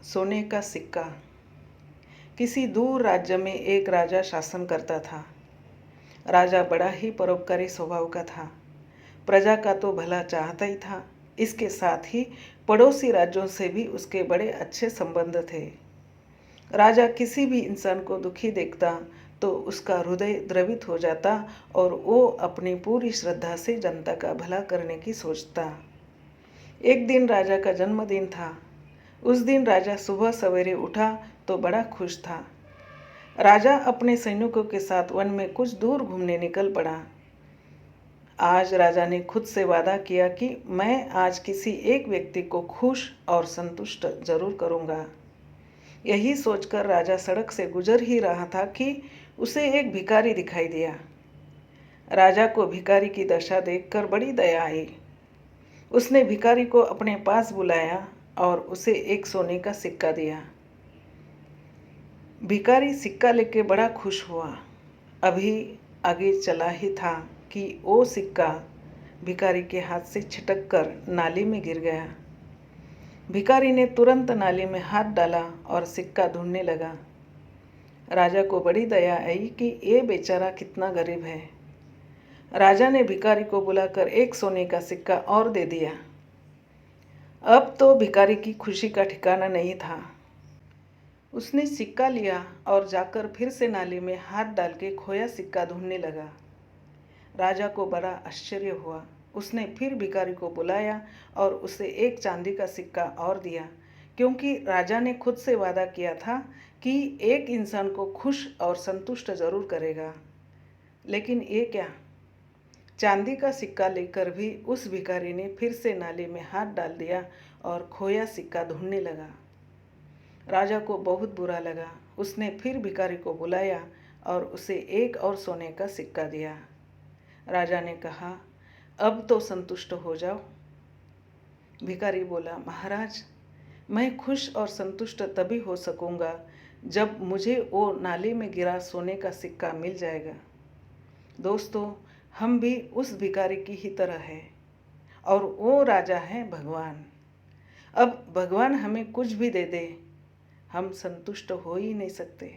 सोने का सिक्का। किसी दूर राज्य में एक राजा शासन करता था। राजा बड़ा ही परोपकारी स्वभाव का था। प्रजा का तो भला चाहता ही था, इसके साथ ही पड़ोसी राज्यों से भी उसके बड़े अच्छे संबंध थे। राजा किसी भी इंसान को दुखी देखता तो उसका हृदय द्रवित हो जाता और वो अपनी पूरी श्रद्धा से जनता का भला करने की सोचता। एक दिन राजा का जन्मदिन था। उस दिन राजा सुबह सवेरे उठा तो बड़ा खुश था। राजा अपने सैनिकों के साथ वन में कुछ दूर घूमने निकल पड़ा। आज राजा ने खुद से वादा किया कि मैं आज किसी एक व्यक्ति को खुश और संतुष्ट जरूर करूंगा। यही सोचकर राजा सड़क से गुजर ही रहा था कि उसे एक भिखारी दिखाई दिया। राजा को भिखारी की दशा देखकर बड़ी दया आई। उसने भिखारी को अपने पास बुलाया और उसे एक सोने का सिक्का दिया। भिखारी सिक्का लेके बड़ा खुश हुआ। अभी आगे चला ही था कि वो सिक्का भिखारी के हाथ से छिटक कर नाली में गिर गया। भिखारी ने तुरंत नाली में हाथ डाला और सिक्का ढूंढने लगा। राजा को बड़ी दया आई कि ये बेचारा कितना गरीब है। राजा ने भिखारी को बुलाकर एक सोने का सिक्का और दे दिया। अब तो भिखारी की खुशी का ठिकाना नहीं था। उसने सिक्का लिया और जाकर फिर से नाली में हाथ डाल के खोया सिक्का ढूंढने लगा। राजा को बड़ा आश्चर्य हुआ। उसने फिर भिखारी को बुलाया और उसे एक चांदी का सिक्का और दिया, क्योंकि राजा ने खुद से वादा किया था कि एक इंसान को खुश और संतुष्ट जरूर करेगा। लेकिन ये क्या, चांदी का सिक्का लेकर भी उस भिखारी ने फिर से नाली में हाथ डाल दिया और खोया सिक्का ढूंढने लगा। राजा को बहुत बुरा लगा। उसने फिर भिखारी को बुलाया और उसे एक और सोने का सिक्का दिया। राजा ने कहा, अब तो संतुष्ट हो जाओ। भिखारी बोला, महाराज, मैं खुश और संतुष्ट तभी हो सकूंगा जब मुझे वो नाली में गिरा सोने का सिक्का मिल जाएगा। दोस्तों, हम भी उस भिखारी की ही तरह है और वो राजा है भगवान। अब भगवान हमें कुछ भी दे दे, हम संतुष्ट हो ही नहीं सकते।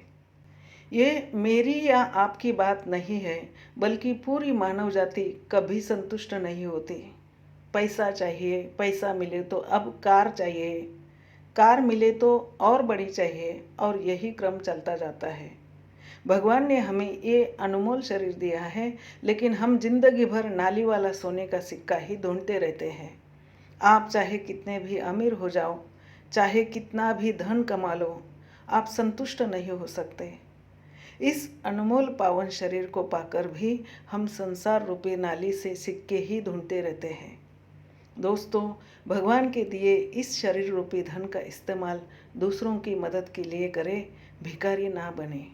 ये मेरी या आपकी बात नहीं है, बल्कि पूरी मानव जाति कभी संतुष्ट नहीं होती। पैसा चाहिए, पैसा मिले तो अब कार चाहिए, कार मिले तो और बड़ी चाहिए, और यही क्रम चलता जाता है। भगवान ने हमें ये अनमोल शरीर दिया है, लेकिन हम जिंदगी भर नाली वाला सोने का सिक्का ही ढूंढते रहते हैं। आप चाहे कितने भी अमीर हो जाओ, चाहे कितना भी धन कमा लो, आप संतुष्ट नहीं हो सकते। इस अनमोल पावन शरीर को पाकर भी हम संसार रूपी नाली से सिक्के ही ढूंढते रहते हैं। दोस्तों, भगवान के दिए इस शरीर रूपी धन का इस्तेमाल दूसरों की मदद के लिए करें, भिखारी ना बने।